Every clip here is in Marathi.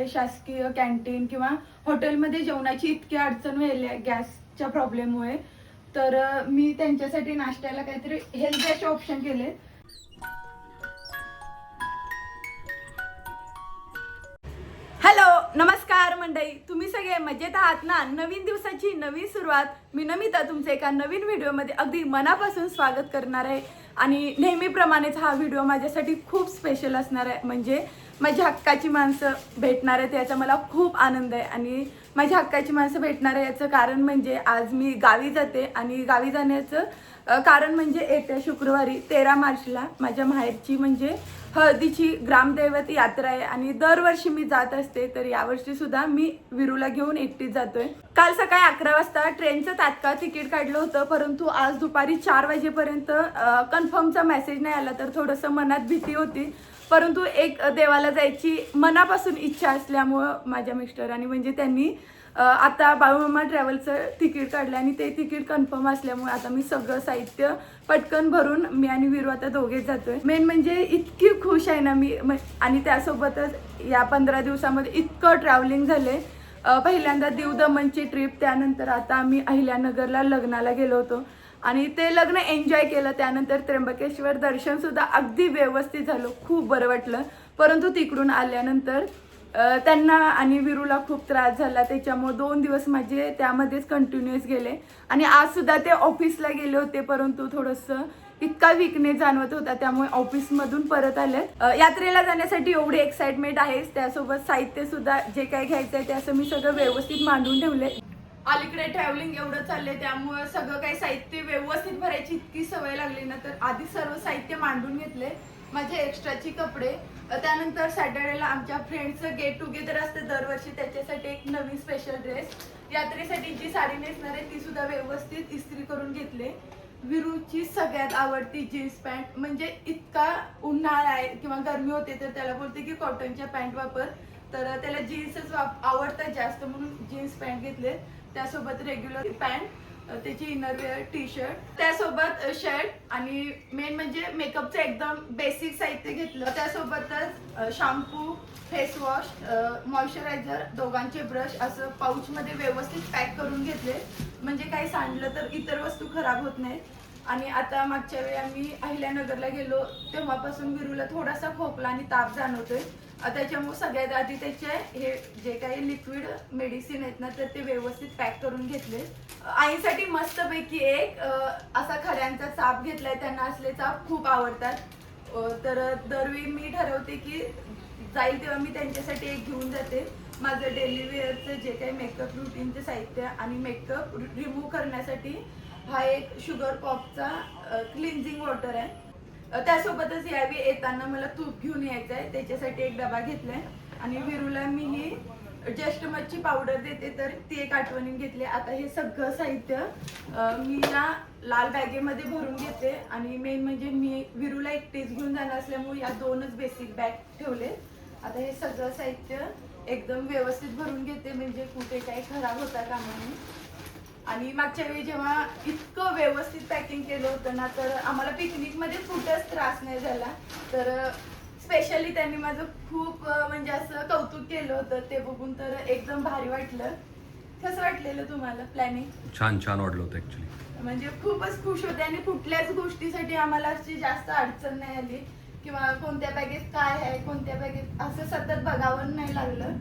शासकीय कॅन्टीन किंवा हॉटेलमध्ये जेवणाची इतकी अडचण व्हायली आहे गॅसच्या प्रॉब्लेममुळे. तर मी त्यांच्यासाठी नाश्त्याला काहीतरी हेल्दी असे ऑप्शन केले. हॅलो, नमस्कार मंडळी, तुम्ही सगळे मजेत आहात ना? नवीन दिवसाची नवी सुरुवात. मी नमिता तुमचे एका नवीन व्हिडिओमध्ये अगदी मनापासून स्वागत करणार आहे. आणि नेहमीप्रमाणेच हा व्हिडिओ माझ्यासाठी खूप स्पेशल असणार आहे. म्हणजे माझ्या हक्काची माणसं भेटणार आहेत याचा मला खूप आनंद आहे. आणि माझ्या हक्काची माणसं भेटणार आहे याचं कारण म्हणजे आज मी गावी जाते. आणि गावी जाण्याचं कारण म्हणजे येत्या शुक्रवारी 13 मार्चला माझ्या माहेरची म्हणजे हळदीची ग्रामदैवत यात्रा आहे. आणि दरवर्षी मी जात असते, तर यावर्षी सुद्धा मी विरूला घेऊन एकटीच जातोय. काल सकाळी 11 वाजता ट्रेनचं तात्काळ तिकीट काढलं होतं, परंतु आज दुपारी 4 वाजेपर्यंत कन्फर्मचा मेसेज नाही आला. तर थोडंसं मनात भीती होती, परंतु एक देवाला जायची मनापासून इच्छा असल्यामुळं माझ्या मिस्टरांनी म्हणजे त्यांनी आता बाळूमामा ट्रॅव्हलचं तिकीट काढलं आणि ते तिकीट कन्फर्म असल्यामुळे आता मी सगळं साहित्य पटकन भरून मी आणि वीरू आता दोघेच जातोय. मेन म्हणजे इतकी खुश आहे ना मी. आणि त्यासोबतच या 15 दिवसामध्ये इतकं ट्रॅव्हलिंग झाले. पहिल्यांदा दीव दमनची ट्रिप, त्यानंतर आता आम्ही अहिल्यानगरला लग्नाला गेलो होतो आणि ते लग्न एन्जॉय केलं. त्यानंतर त्र्यंबकेश्वर दर्शन सुद्धा अगदी व्यवस्थित झालं, खूप बरं वाटलं. परंतु तिकडून आल्यानंतर त्यांना आणि विरूला खूप त्रास झाला, त्याच्यामुळे 2 दिवस माझे त्यामध्येच कंटिन्युअस गेले. आणि आज सुद्धा ते ऑफिसला गेले होते, परंतु थोडंसं इतका वीकनेस जाणवत होता, त्यामुळे ऑफिसमधून परत आले. यात्रेला जाण्यासाठी एवढी एक्साइटमेंट आहे. त्यासोबत साहित्य सुद्धा जे काही घ्यायचं आहे ते असं मी सगळं व्यवस्थित मांडून ठेवले. अलीकडे ट्रॅव्हलिंग एवढं चाललंय त्यामुळे सगळं काही साहित्य व्यवस्थित भरायची इतकी सवय लागली ना, तर आधी सर्व साहित्य मांडून घेतले. माझे एक्स्ट्राची कपडे, त्यानंतर सॅटर्डेला आमच्या फ्रेंड्सचं गेट टुगेदर असते दरवर्षी, त्याच्यासाठी एक नवीन स्पेशल ड्रेस. यात्रेसाठी जी साडी नेसणार आहे ती सुद्धा व्यवस्थित इस्त्री करून घेतले. विरूची सगळ्यात आवडती जीन्स पॅन्ट, म्हणजे इतका उन्हाळा आहे किंवा गरमी होते तर त्याला बोलते की कॉटनच्या पॅन्ट वापर, तर त्याला जीन्सच आवडतात जास्त म्हणून जीन्स पॅन्ट घेतले. त्यासोबत रेग्युलर पॅन्ट, त्याची इनरवेअर टी शर्ट, त्यासोबत शर्ट आणि मेन म्हणजे मेकअपचं एकदम बेसिक साहित्य घेतलं. त्यासोबतच शॅम्पू, फेस वॉश, मॉइश्चरायझर, दोघांचे ब्रश असं पाऊचमध्ये व्यवस्थित पॅक करून घेतले, म्हणजे काही सांडलं तर इतर वस्तू खराब होत नाही. आणि आता मागच्या वेळी आम्ही अहिल्यानगरला गेलो तेव्हापासून विरूला थोडासा खोकला आणि ताप जाणवतोय. त्याच्यामुळे सगळ्यात आधी त्याचे हे जे काही लिक्विड मेडिसिन आहेत ना, तर ते व्यवस्थित पॅक करून घेतले. आईसाठी मस्तपैकी एक असा खड्यांचा चाप घेतलाय, त्यांना असले चाप खूप आवडतात. तर दरवेळी मी ठरवते की जाईल तेव्हा मी त्यांच्यासाठी एक घेऊन जाते. माझं डेली वेअरचं जे काही मेकअप रुटीनचं साहित्य आणि मेकअप रिमूव्ह करण्यासाठी हा एक शुगर पॉपचा क्लिन्झिंग वॉटर आहे. त्यासोबतच यावेळी येताना मला तूप घेऊन यायचं आहे, त्याच्यासाठी एक डबा घेतलाय. आणि विरूला मी ही जस्ट मच्छी पावडर देते, तर ती एक आठवणीने घेतली. आता हे सगळं साहित्य मी या लाल बॅगेमध्ये भरून घेते. आणि मेन म्हणजे मी विरूला एकटीच घेऊन जाणार असल्यामुळे या 2च बेसिक बॅग ठेवले. आता हे सगळं साहित्य एकदम व्यवस्थित भरून घेते, म्हणजे कुठे काही खराब होता कामा नये. आणि मागच्या वेळी जेव्हा इतकं व्यवस्थित पॅकिंग केलं होतं ना, तर आम्हाला पिकनिकमध्ये कुठंच त्रास नाही झाला. तर स्पेशली त्यांनी माझं खूप म्हणजे असं कौतुक केलं होतं, ते बघून तर एकदम भारी वाटलं. कसं वाटलेलं तुम्हाला प्लॅनिंग? छान वाटलं होतं ऍक्च्युली. म्हणजे खूपच खुश होते आणि कुठल्याच गोष्टीसाठी आम्हाला अशी जास्त अडचण नाही आली किंवा कोणत्या बॅगेत काय आहे कोणत्या बॅगेत असं सतत बघावं नाही लागलं.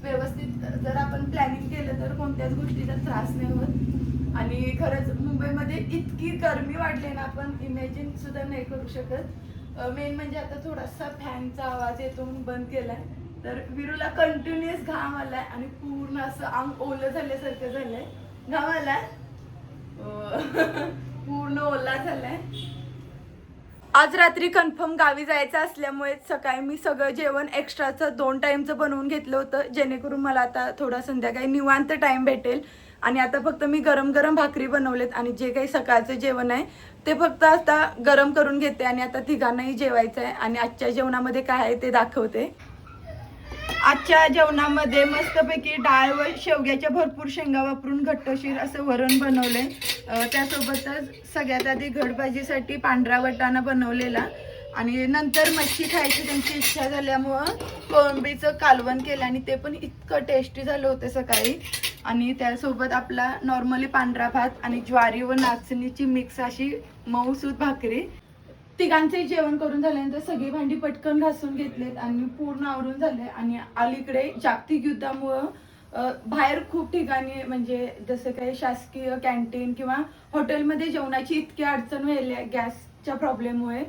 व्यवस्थित जर आपण प्लॅनिंग केलं तर कोणत्याच गोष्टीचा त्रास नाही होत. आणि खरंच मुंबईमध्ये इतकी गरमी वाढली ना, आपण इमॅजिन सुद्धा नाही करू शकत. मेन म्हणजे आता थोडासा फॅनचा आवाज येतो म्हणून बंद केलाय, तर विरूला कंटिन्युअस घाम आलाय आणि पूर्ण असं अंग ओलं झाल्यासारखं झालंय. घाम आलाय पूर्ण ओला झालाय. आज रात्री कन्फर्म गावी जायचं असल्यामुळे सकाळी मी सगळं जेवण एक्स्ट्राचं 2 टाईमचं बनवून घेतलं होतं, जेणेकरून मला आता थोडा संध्याकाळी निवांत टाईम भेटेल. आणि आता फक्त मी गरम गरम भाकरी बनवलेत आणि जे काही सकाळचं जेवण आहे ते फक्त आता गरम करून घेते. आणि आता तिघांनाही जेवायचं आहे. आणि आजच्या जेवणामध्ये काय आहे ते दाखवते. आजच्या जेवणामध्ये मस्तपैकी डाळ व शेवग्याच्या भरपूर शेंगा वापरून घट्टशीर असं वरण बनवलंय. त्यासोबतच सगळ्यात आधी घड भाजीसाठी पांढरा वाटाणा बनवलेला आणि नंतर मच्छी खायची त्यांची इच्छा झाल्यामुळं कोळंबीचं कालवण केलं आणि ते पण इतकं टेस्टी झालं होतं सकाळी. आणि त्यासोबत आपला नॉर्मली पांढरा भात आणि ज्वारी व नाचणीची मिक्स अशी मऊसूत भाकरी. तिघांचंही जेवण करून झाल्यानंतर सगळी भांडी पटकन घासून घेतलेत आणि पूर्ण आवरून झाले. आणि अलीकडे जागतिक युद्धामुळं बाहेर खूप ठिकाणी म्हणजे जसं काही शासकीय कॅन्टीन किंवा हॉटेलमध्ये जेवणाची इतकी अडचण व्हायली आहे गॅसच्या प्रॉब्लेममुळे.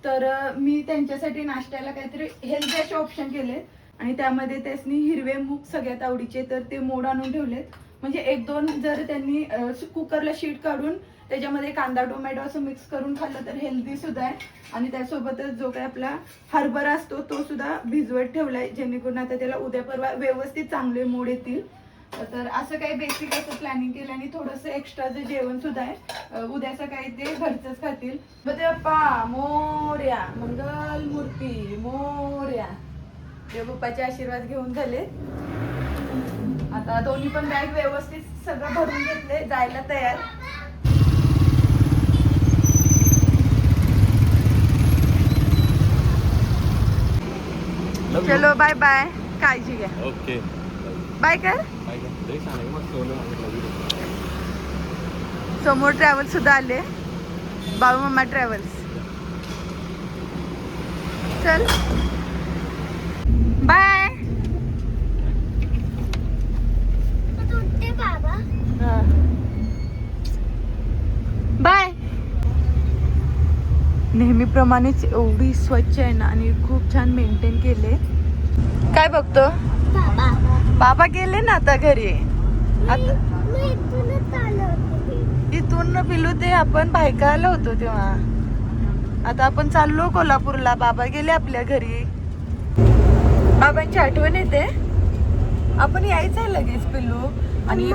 तर मी त्यांच्यासाठी नाश्त्याला काहीतरी हेल्दी असे ऑप्शन केले आणि त्यामध्ये त्यासनी हिरवे मूग सगळ्यात आवडीचे तर ते मोड आणून ठेवलेत. म्हणजे एक दोन जर त्यांनी कुकरला शीट काढून त्याच्यामध्ये कांदा टोमॅटो असं मिक्स करून खाल्लं तर हेल्दी सुद्धा आहे. आणि त्यासोबतच जो काही आपला हरभरा असतो तो सुद्धा भिजवत ठेवलाय जेणेकरून आता त्याला उद्या परवा व्यवस्थित चांगले मोड येतील. तर असं काही बेसिक असं प्लॅनिंग केलं आणि थोडंसं एक्स्ट्राचं जेवण सुद्धा आहे. उद्या सकाळी ते घरचंच खातील. बाप्पा मोरया, मंगल मूर्ती मोरया. देवबाप्पाचे आशीर्वाद घेऊन झाले. आता दोन्ही पण बॅग व्यवस्थित सगळं भरून घेतले जायला तयार. चलो बाय बाय, काळजी घ्या. ओके बाय कर. समोर ट्रॅव्हल्स सुद्धा आले, बाळूमामा ट्रॅव्हल्स. चल बाय. बाय. नेहमीप्रमाणेच एवढी स्वच्छ आहे ना आणि खूप छान मेंटेन केले. काय बघतो बाबा? गेले ना आता घरी. आता इथून पिलू ते आपण बायका आलो होतो तेव्हा. आता आपण चाललो कोल्हापूरला. बाबा गेले आपल्या घरी. बाबांची आठवण येते. आपण यायचंय लगेच पिल्लू. आणि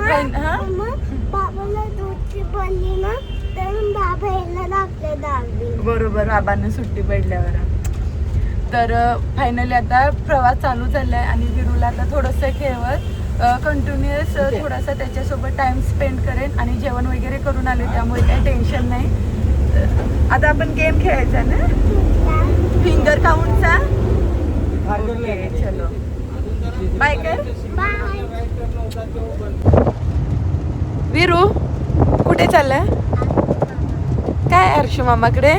बरोबर बाबांना सुट्टी पडल्यावर. तर फायनली आता प्रवास चालू झालाय आणि विरूला आता थोडंसं खेळवत कंटिन्युअस थोडासा त्याच्यासोबत टाइम स्पेंड करेन. आणि जेवण वगैरे करून आले त्यामुळे काही टेन्शन नाही. आता आपण गेम खेळायचा ना, फिंगर काउंटचा. ओके चलो बाय कर. विरू कुठे चाललाय? काय हर्षू मामाकडे?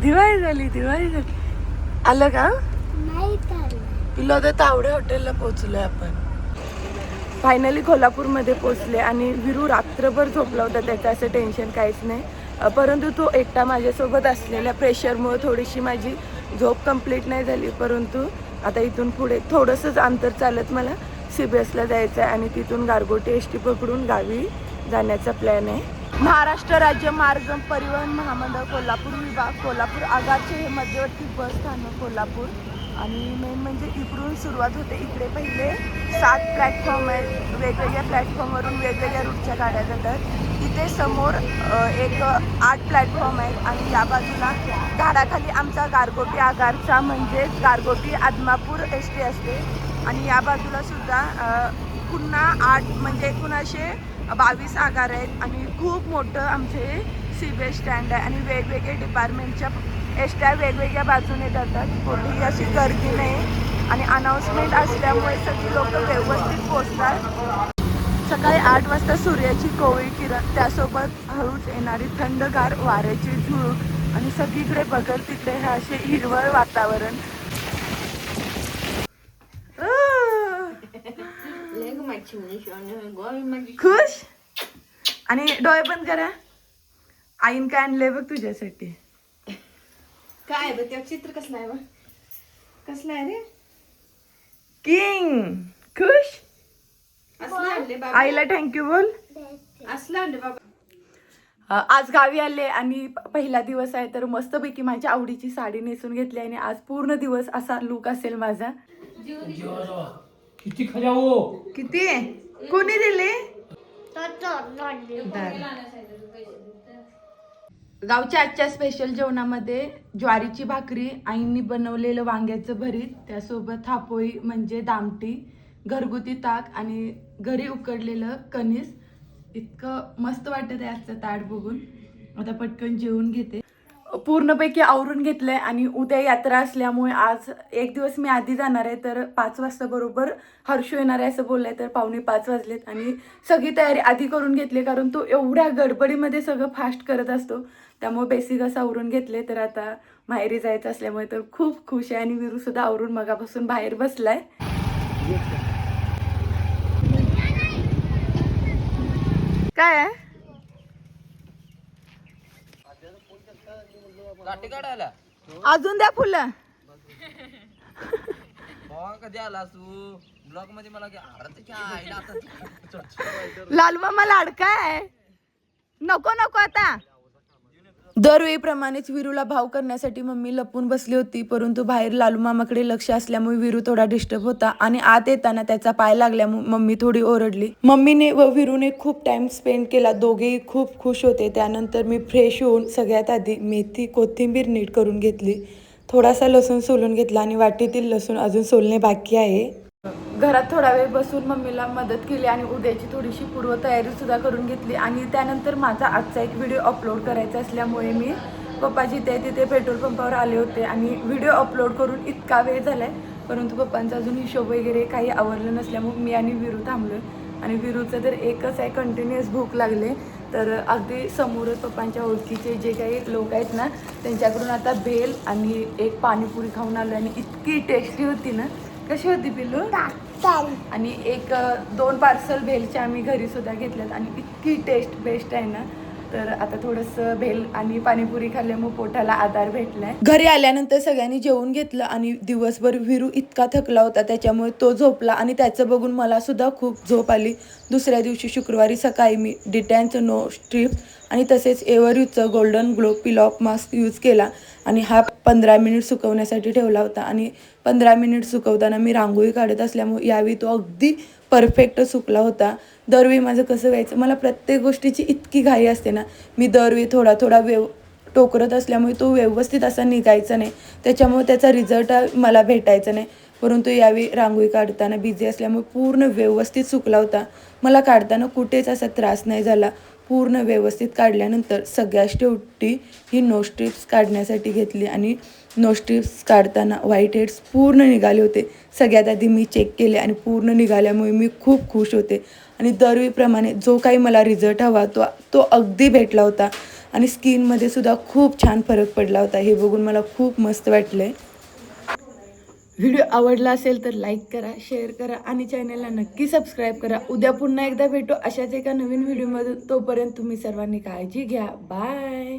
दिवाळी झाली. आलं का? तुला तर तावडे हॉटेलला पोहोचलोय आपण. फायनली कोल्हापूरमध्ये पोहोचले आणि विरू रात्रभर झोपला होता. त्याचं असं टेन्शन काहीच नाही. परंतु तो एकटा माझ्यासोबत असलेल्या प्रेशरमुळे थोडीशी माझी झोप कंप्लीट नाही झाली. परंतु आता इथून पुढे थोडंसंच अंतर चालत मला CBSला जायचं आहे आणि तिथून गारगोटी ST पकडून गावी जाण्याचा प्लॅन आहे. महाराष्ट्र राज्य मार्ग परिवहन महामंडळ कोल्हापूर विभाग, कोल्हापूर आगारचे हे मध्यवर्ती बस स्थानक कोल्हापूर. आणि मेन म्हणजे इकडून सुरुवात होते. इकडे पहिले 7 प्लॅटफॉर्म आहेत. वेगवेगळ्या प्लॅटफॉर्मवरून वेगवेगळ्या रूटच्या गाड्या जातात. इथे समोर एक 8 प्लॅटफॉर्म आहेत आणि या बाजूला झाडाखाली आमचा गारगोटी आगारचा म्हणजेच गारगोटी आदमापूर ST असते. आणि या बाजूला सुद्धा पुन्हा 8 म्हणजे एकूण असे 22 आगार आहेत. आणि खूप मोठं आमचे CBS स्टँड आहे आणि वेगवेगळे डिपार्टमेंटच्या एसट्या वेगवेगळ्या बाजूने जातात. कुठेही अशी गर्दी नाही आणि अनाऊन्समेंट असल्यामुळे सगळी लोक व्यवस्थित पोहोचतात. सकाळी 8 वाजता सूर्याची कोवळी किरण, त्यासोबत हळूच येणारी थंडगार वाऱ्याची झुळूक आणि सगळीकडे बघल तिकडे हे असे हिरवळ वातावरण. खुश. आणि डोळे बंद करा. आईन काय आणलंय बघ तुझ्यासाठी. काय बघ त्या चित्र कसलं आहे बघ. कसलं आहे रे? किंग. खुश. असलं आणले बाबा. आईला थँक्यू बोल. असलं आणले बाबा. आज गावी आले आणि पहिला दिवस आहे तर मस्तपैकी माझ्या आवडीची साडी नेसून घेतली आणि आज पूर्ण दिवस असा लुक असेल माझा. किती खाऊ? किती कोणी दिले? गावच्या आजच्या स्पेशल जेवणामध्ये ज्वारीची भाकरी, आईंनी बनवलेलं वांग्याचं भरीत, त्यासोबत थापोळी म्हणजे दामटी, घरगुती ताक आणि घरी उकडलेलं कणीस. इतकं मस्त वाटत आहे आजचं ताट बघून. आता पटकन जेवून घेते. पूर्णपैकी आवरून घेतलंय आणि उद्या यात्रा असल्यामुळे आज एक दिवस मी आधी जाणार आहे. तर 5 वाजता बरोबर हर्षू येणार आहे असं बोललाय. तर 4:45 वाजलेत आणि सगळी तयारी आधी करून घेतली, कारण तो एवढ्या गडबडीमध्ये सगळं फास्ट करत असतो. त्यामुळे बेसिक असं आवरून घेतले. तर आता माहेरी जायचं असल्यामुळे तर खूप खुश आहे. आणि विरू सुद्धा आवरून मगापासून बाहेर बसलाय. काय आहे? अजून द्या फुलं. कधी आला तू ब्लॉग मध्ये मला लालू मामा लाडका आहे. नको नको आता. दरवेळीप्रमाणेच विरूला भाव करण्यासाठी मम्मी लपून बसली होती, परंतु बाहेर लालू मामाकडे लक्ष असल्यामुळे विरू थोडा डिस्टर्ब होता आणि आत येताना त्याचा पाय लागल्यामुळे मम्मी थोडी ओरडली. मम्मीने व विरूने खूप टाइम स्पेंड केला. दोघेही खूप खुश होते. त्यानंतर मी फ्रेश होऊन सगळ्यात आधी मेथी कोथिंबीर नीट करून घेतली. थोडासा लसूण सोलून घेतला आणि वाटीतील लसूण अजून सोलणे बाकी आहे. घरात थोडा वेळ बसून मम्मीला मदत केली आणि उद्याची थोडीशी पूर्वतयारी सुद्धा करून घेतली. आणि त्यानंतर माझा आजचा एक व्हिडिओ अपलोड करायचा असल्यामुळे मी पप्पाची तिथे पेट्रोल पंपावर आले होते आणि व्हिडिओ अपलोड करून इतका वेळ झालाय, परंतु पप्पांचा अजून हिशोब वगैरे काही आवरलं नसल्यामुळे मी आणि विरू थांबलोय. आणि विरूचं तर एकच आहे, कंटिन्युअस भूक लागले. तर अगदी समोरच पप्पांच्या ओळखीचे जे काही लोक आहेत ना, त्यांच्याकडून आता भेल आणि एक पाणीपुरी खाऊन आलो आणि इतकी टेस्टी होती ना. कशी होती पिल्लू? आणि 1-2 पार्सल भेलचे आम्ही घरी सुद्धा घेतल्यात आणि इतकी टेस्ट बेस्ट आहे ना. तर आता थोडंसं भेल आणि पाणीपुरी खाल्ल्यामुळे पोटाला आधार भेटलाय. घरी आल्यानंतर सगळ्यांनी जेवून घेतलं आणि दिवसभर विरू इतका थकला होता त्याच्यामुळे तो झोपला आणि त्याचं बघून मला सुद्धा खूप झोप आली. दुसऱ्या दिवशी शुक्रवारी सकाळी मी डिटॅनचं नो स्ट्रिप्स आणि तसेच एव्हरयूजचं golden glow peel off mask use केला आणि हा 15 मिनिट सुकवण्यासाठी ठेवला होता. आणि 15 मिनिट सुकवताना मी रांगोळी काढत असल्यामुळे यावेळी तो अगदी परफेक्ट सुकला होता. दरवेळी माझं कसं व्हायचं, मला प्रत्येक गोष्टीची इतकी घाई असते ना, मी दरवेळी थोडा थोडा टोकरत असल्यामुळे तो व्यवस्थित असा निघायचा नाही. त्याच्यामुळे त्याचा रिझल्ट मला भेटायचा नाही. परंतु यावेळी रांगोळी काढताना बिझी असल्यामुळे पूर्ण व्यवस्थित सुकला होता. मला काढताना कुठेच असा त्रास नाही झाला. पूर्ण व्यवस्थित काढल्यानंतर सगळ्या शेवटी ही नो स्ट्रिप्स काढण्यासाठी घेतली आणि नो स्ट्रिप्स काढताना व्हाईट हेड्स पूर्ण निघाले होते. सगळ्यात आधी मी चेक केले आणि पूर्ण निघाल्यामुळे मी खूप खुश होते. आणि दरवेळीप्रमाणे जो काही मला रिझल्ट हवा तो अगदी भेटला होता आणि स्किनमध्ये सुद्धा खूप छान फरक पडला होता. हे बघून मला खूप मस्त वाटलंय. व्हिडिओ आवडला असेल तर लाईक करा, शेअर करा आणि चॅनलला नक्की सबस्क्राईब करा. उद्या पुन्हा एकदा भेटू अशाच एका नवीन व्हिडिओमध्ये. तोपर्यंत तुम्ही सर्वांनी काळजी घ्या. बाय.